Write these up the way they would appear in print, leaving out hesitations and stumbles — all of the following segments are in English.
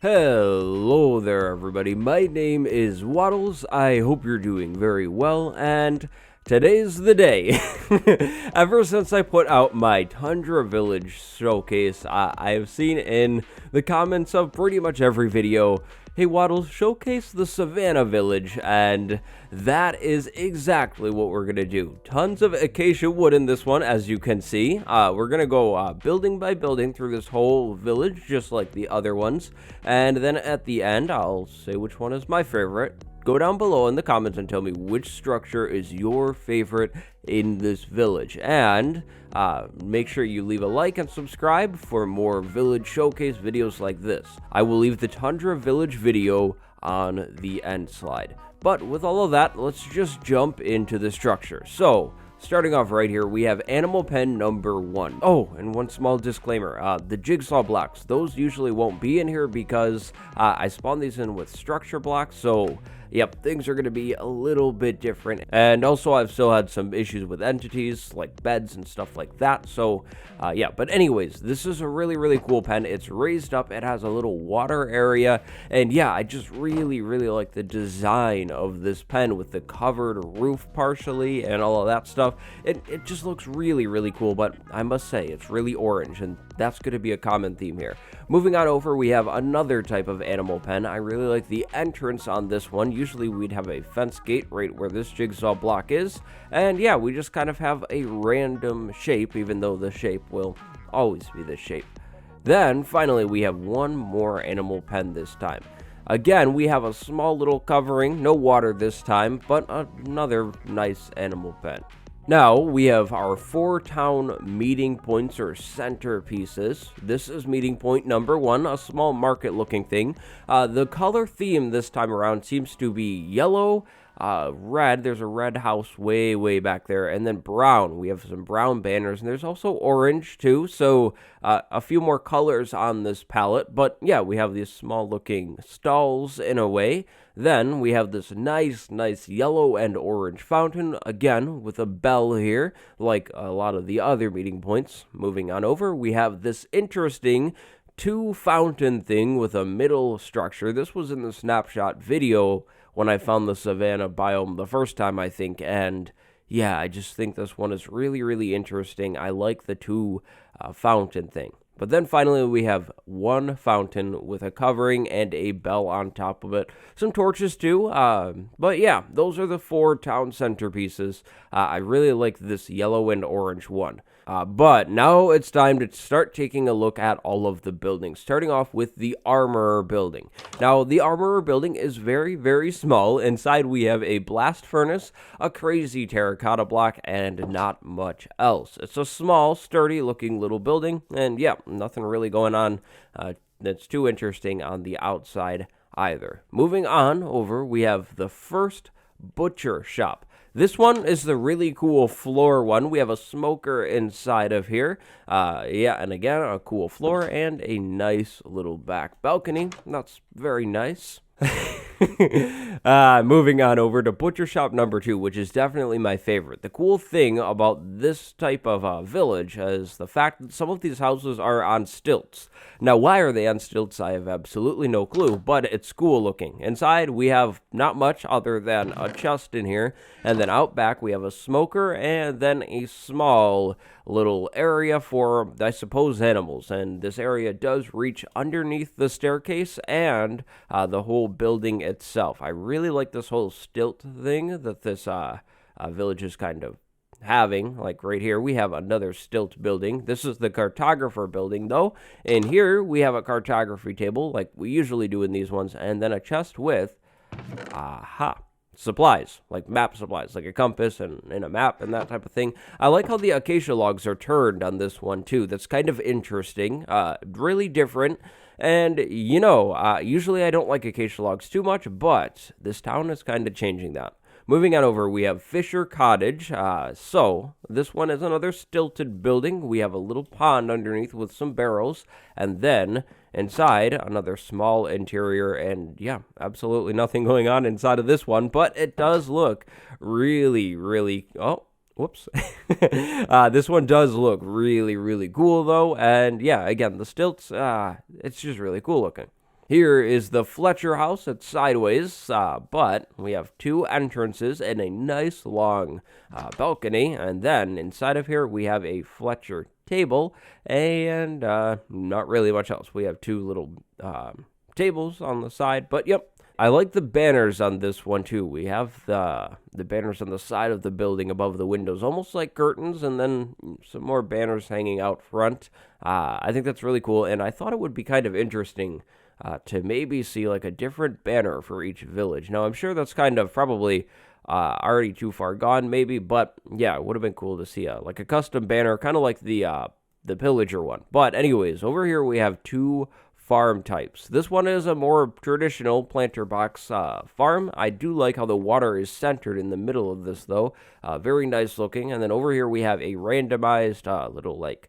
Hello there, everybody. My name is Waddles. I hope you're doing very well, and today's the day. Ever since I put out my Tundra Village showcase, I've seen in the comments of pretty much every video, hey Waddles, showcase the Savanna Village, and that is exactly what we're going to do. Tons of acacia wood in this one, as you can see. We're going to go building by building through this whole village, just like the other ones. And then at the end, I'll say which one is my favorite. Go down below in the comments and tell me which structure is your favorite in this village. And make sure you leave a like and subscribe for more village showcase videos like this. I will leave the Tundra Village video on the end slide. But with all of that, let's just jump into the structure. So, starting off right here, we have animal pen number 1. Oh, and one small disclaimer, the jigsaw blocks, those usually won't be in here because I spawned these in with structure blocks, so yep, things are going to be a little bit different. And also, I've still had some issues with entities, like beds and stuff like that. So, yeah. But anyways, this is a really, really cool pen. It's raised up. It has a little water area. And yeah, I just really, really like the design of this pen with the covered roof partially and all of that stuff. It just looks really, really cool. But I must say, it's really orange. And that's going to be a common theme here. Moving on over, we have another type of animal pen. I really like the entrance on this one. Usually we'd have a fence gate right where this jigsaw block is, and yeah, we just kind of have a random shape, even though the shape will always be this shape. Then finally we have one more animal pen this time. Again, we have a small little covering, no water this time, but another nice animal pen. Now, we have our 4 town meeting points, or centerpieces. This is meeting point number 1, a small market looking thing. The color theme this time around seems to be yellow, red. There's a red house way back there, and then brown. We have some brown banners, and there's also orange too, so a few more colors on this palette. But yeah, we have these small looking stalls in a way. Then we have this nice yellow and orange fountain, again with a bell here, like a lot of the other meeting points. Moving on over, we have this interesting 2 fountain thing with a middle structure. This was in the snapshot video when I found the savanna biome the first time, I think, and yeah, I just think this one is really interesting. I like the 2 fountain thing. But then finally we have 1 fountain with a covering and a bell on top of it. Some torches too, but yeah, those are the 4 town centerpieces. I really like this yellow and orange one. But now it's time to start taking a look at all of the buildings, starting off with the armorer building. Now, the armorer building is very small. Inside we have a blast furnace, a crazy terracotta block, and not much else. It's a small, sturdy looking little building, and yeah, nothing really going on that's too interesting on the outside either. Moving on over, we have the first butcher shop. This one is the really cool floor one. We have a smoker inside of here. Yeah, and again, a cool floor and a nice little back balcony. That's very nice. Moving on over to butcher shop number 2, which is definitely my favorite. The cool thing about this type of village is the fact that some of these houses are on stilts. Now, why are they on stilts? I have absolutely no clue, but it's cool looking. Inside, we have not much other than a chest in here, and then out back, we have a smoker, and then a small little area for, I suppose, animals. And this area does reach underneath the staircase and the whole building itself. I really like this whole stilt thing that this village is kind of having. Like right here, we have another stilt building. This is the cartographer building, though. And here, we have a cartography table, like we usually do in these ones, and then a chest with, supplies, like map supplies, like a compass and a map and that type of thing. I like how the acacia logs are turned on this one, too. That's kind of interesting, really different. And, you know, usually I don't like acacia logs too much, but this town is kind of changing that. Moving on over, we have Fisher Cottage. So this one is another stilted building. We have a little pond underneath with some barrels, and then inside another small interior, and yeah, absolutely nothing going on inside of this one, but it does look really oh, whoops. This one does look really cool though, and yeah, again, the stilts, it's just really cool looking. Here is the Fletcher house. It's sideways, but we have 2 entrances and a nice long balcony. And then inside of here, we have a Fletcher table and not really much else. We have 2 little tables on the side, but yep. I like the banners on this one too. We have the banners on the side of the building above the windows, almost like curtains, and then some more banners hanging out front. I think that's really cool, and I thought it would be kind of interesting to maybe see like a different banner for each village. Now, I'm sure that's kind of probably already too far gone, maybe, but yeah, it would have been cool to see like a custom banner, kind of like the Pillager one. But anyways, over here we have 2 farm types. This one is a more traditional planter box farm. I do like how the water is centered in the middle of this, though. Very nice looking. And then over here we have a randomized little like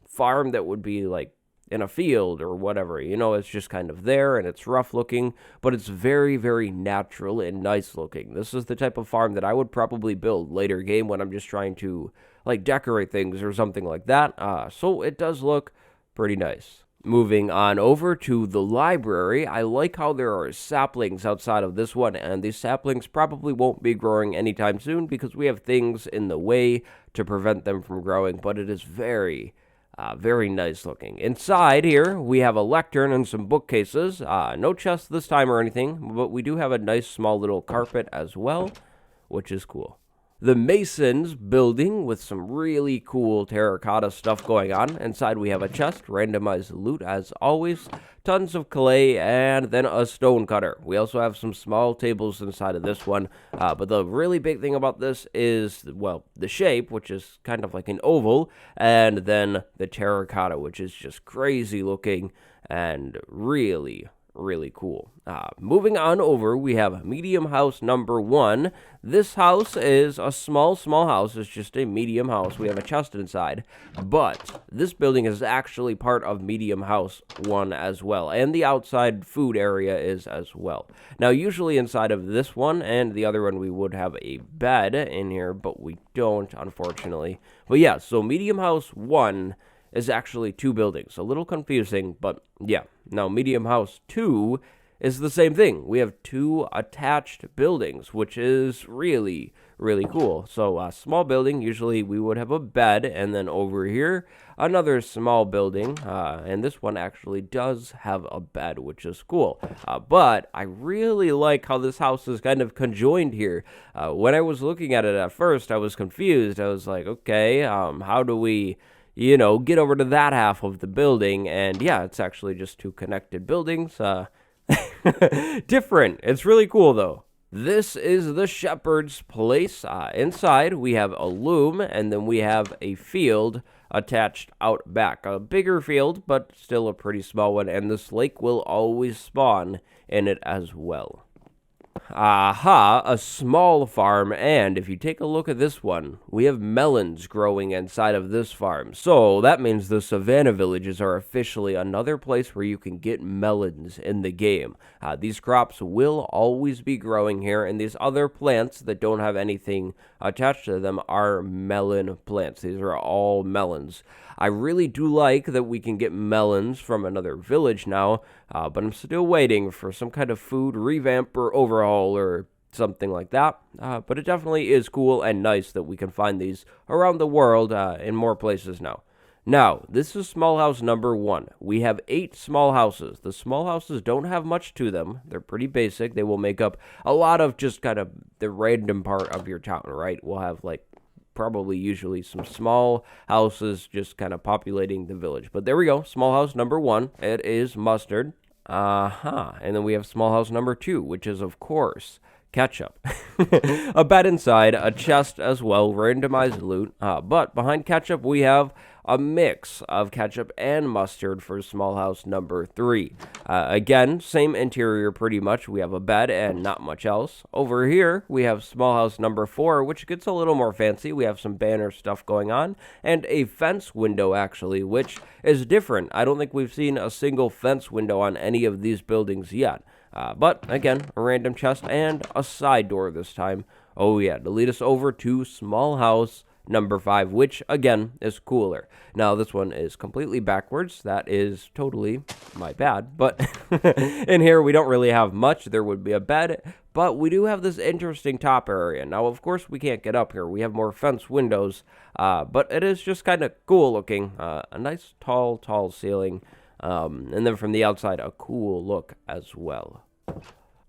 farm that would be like in a field or whatever. You know, it's just kind of there and it's rough looking, but it's very, very natural and nice looking. This is the type of farm that I would probably build later game when I'm just trying to like decorate things or something like that. So it does look pretty nice. Moving on over to the library, I like how there are saplings outside of this one, and these saplings probably won't be growing anytime soon because we have things in the way to prevent them from growing, but it is very nice looking. Inside here, we have a lectern and some bookcases. No chests this time or anything, but we do have a nice small little carpet as well, which is cool. The Masons building with some really cool terracotta stuff going on. Inside we have a chest, randomized loot as always, tons of clay, and then a stone cutter. We also have some small tables inside of this one, but the really big thing about this is, well, the shape, which is kind of like an oval, and then the terracotta, which is just crazy looking and really cool. Moving on over, we have medium house number 1. This house is a small house. It's just a medium house. We have a chest inside, but this building is actually part of medium house 1 as well, and the outside food area is as well. Now, usually inside of this one and the other one, we would have a bed in here, but we don't, unfortunately. But yeah, so medium house 1 is actually 2 buildings. A little confusing, but yeah. Now, medium house 2 is the same thing. We have 2 attached buildings, which is really cool. So, a small building, usually we would have a bed, and then over here, another small building, and this one actually does have a bed, which is cool. But I really like how this house is kind of conjoined here. When I was looking at it at first, I was confused. I was like, okay, how do we get over to that half of the building? And yeah, it's actually just 2 connected buildings. Different. It's really cool, though. This is the shepherd's place. Inside, we have a loom, and then we have a field attached out back. A bigger field, but still a pretty small one, and this lake will always spawn in it as well. Aha, a small farm, and if you take a look at this one, we have melons growing inside of this farm. So that means the Savanna Villages are officially another place where you can get melons in the game. These crops will always be growing here, and these other plants that don't have anything attached to them are melon plants. These are all melons. I really do like that we can get melons from another village now, but I'm still waiting for some kind of food revamp or overhaul or something like that. But it definitely is cool and nice that we can find these around the world in more places now. Now, this is small house number 1. We have 8 small houses. The small houses don't have much to them. They're pretty basic. They will make up a lot of just kind of the random part of your town, right? We'll have like probably usually some small houses just kind of populating the village. But there we go. Small house number 1. It is mustard. And then we have small house number 2, which is, of course, ketchup. A bed inside, a chest as well, randomized loot. But behind ketchup, we have a mix of ketchup and mustard for small house number 3. Again, same interior pretty much. We have a bed and not much else. Over here, we have small house number 4, which gets a little more fancy. We have some banner stuff going on and a fence window, actually, which is different. I don't think we've seen a single fence window on any of these buildings yet. But again, a random chest and a side door this time. Oh yeah, to lead us over to small house number 5, which again is cooler. Now this one is completely backwards. That is totally my bad, but in here we don't really have much. There would be a bed, but we do have this interesting top area. Now of course we can't get up here. We have more fence windows, but it is just kind of cool looking. A nice tall ceiling, and then from the outside a cool look as well.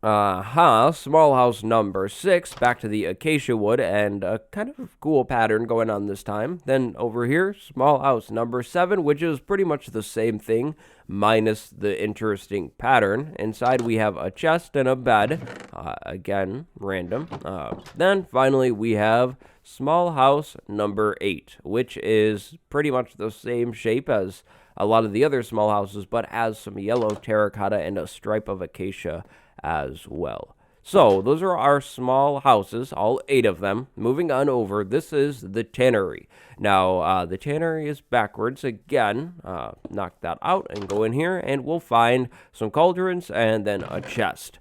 Small house number 6, back to the acacia wood, and a kind of cool pattern going on this time. Then over here, small house number 7, which is pretty much the same thing, minus the interesting pattern. Inside we have a chest and a bed, again, random. Then finally we have small house number 8, which is pretty much the same shape as a lot of the other small houses, but has some yellow terracotta and a stripe of acacia as well. So those are our small houses, all 8 of them. Moving on over, this is the tannery. Now the tannery is backwards again. Knock that out and go in here, and we'll find some cauldrons and then a chest.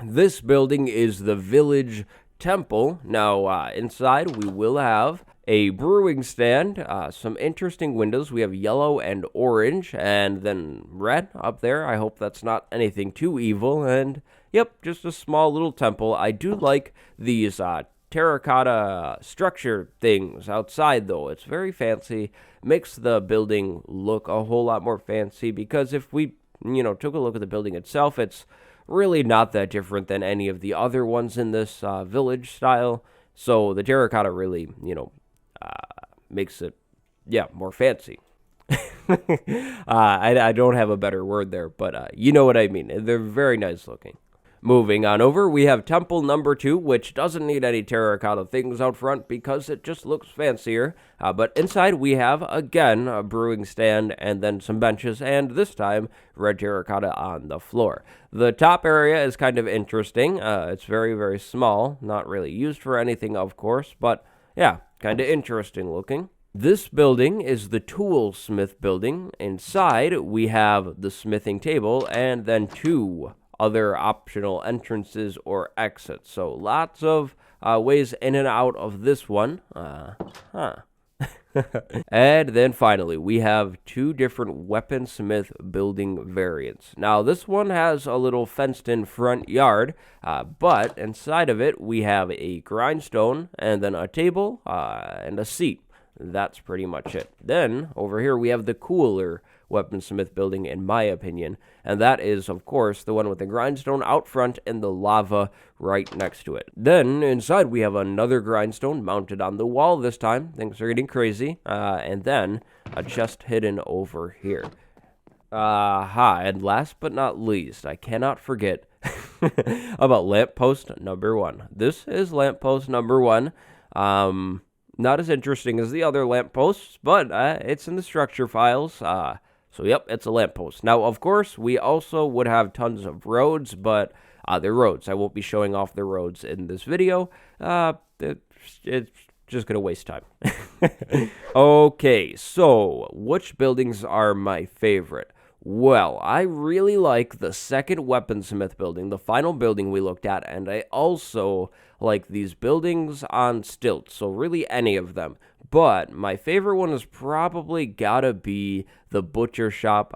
This building is the village temple. Now inside we will have a brewing stand, some interesting windows. We have yellow and orange, and then red up there. I hope that's not anything too evil. And yep, just a small little temple. I do like these terracotta structure things outside, though. It's very fancy. Makes the building look a whole lot more fancy, because if we, took a look at the building itself, it's really not that different than any of the other ones in this village style. So the terracotta really, makes it, more fancy. I don't have a better word there, but you know what I mean. They're very nice looking. Moving on over, we have temple number 2, which doesn't need any terracotta things out front because it just looks fancier. But inside we have, again, a brewing stand and then some benches, and this time, red terracotta on the floor. The top area is kind of interesting. It's very, very small, not really used for anything, of course, but yeah, kind of interesting looking. This building is the toolsmith building. Inside, we have the smithing table and then 2 other optional entrances or exits. So lots of ways in and out of this one. And then finally, we have 2 different weaponsmith building variants. Now, this one has a little fenced-in front yard, but inside of it, we have a grindstone and then a table and a seat. That's pretty much it. Then, over here, we have the cooler weaponsmith building, in my opinion, and that is, of course, the one with the grindstone out front and the lava right next to it. Then, inside, we have another grindstone mounted on the wall this time. Things are getting crazy. And then, a chest hidden over here. And last but not least, I cannot forget about lamppost number 1. This is lamppost number 1. Not as interesting as the other lampposts, but it's in the structure files. So, yep, it's a lamppost. Now, of course, we also would have tons of roads, but they're roads. I won't be showing off the roads in this video. It's just going to waste time. Okay, so which buildings are my favorite? Well, I really like the second weaponsmith building, the final building we looked at, and I also like these buildings on stilts, so really any of them. But my favorite one is probably gotta be the butcher shop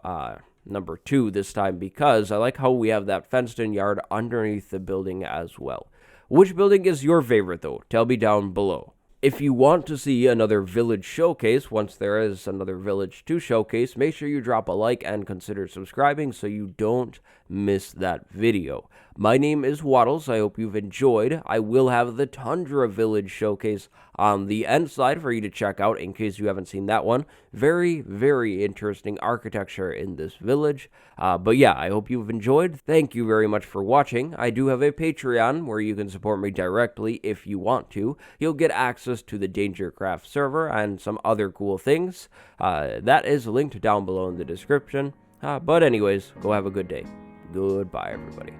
number 2 this time, because I like how we have that fenced-in yard underneath the building as well. Which building is your favorite, though? Tell me down below. If you want to see another village showcase, once there is another village to showcase, make sure you drop a like and consider subscribing so you don't miss that video. My name is Waddles. I hope you've enjoyed. I will have the Tundra Village showcase on the end side for you to check out in case you haven't seen that one. Very, very interesting architecture in this village. But yeah, I hope you've enjoyed. Thank you very much for watching. I do have a Patreon where you can support me directly if you want to. You'll get access to the Dangercraft server and some other cool things. That is linked down below in the description. But anyways, go have a good day. Goodbye, everybody.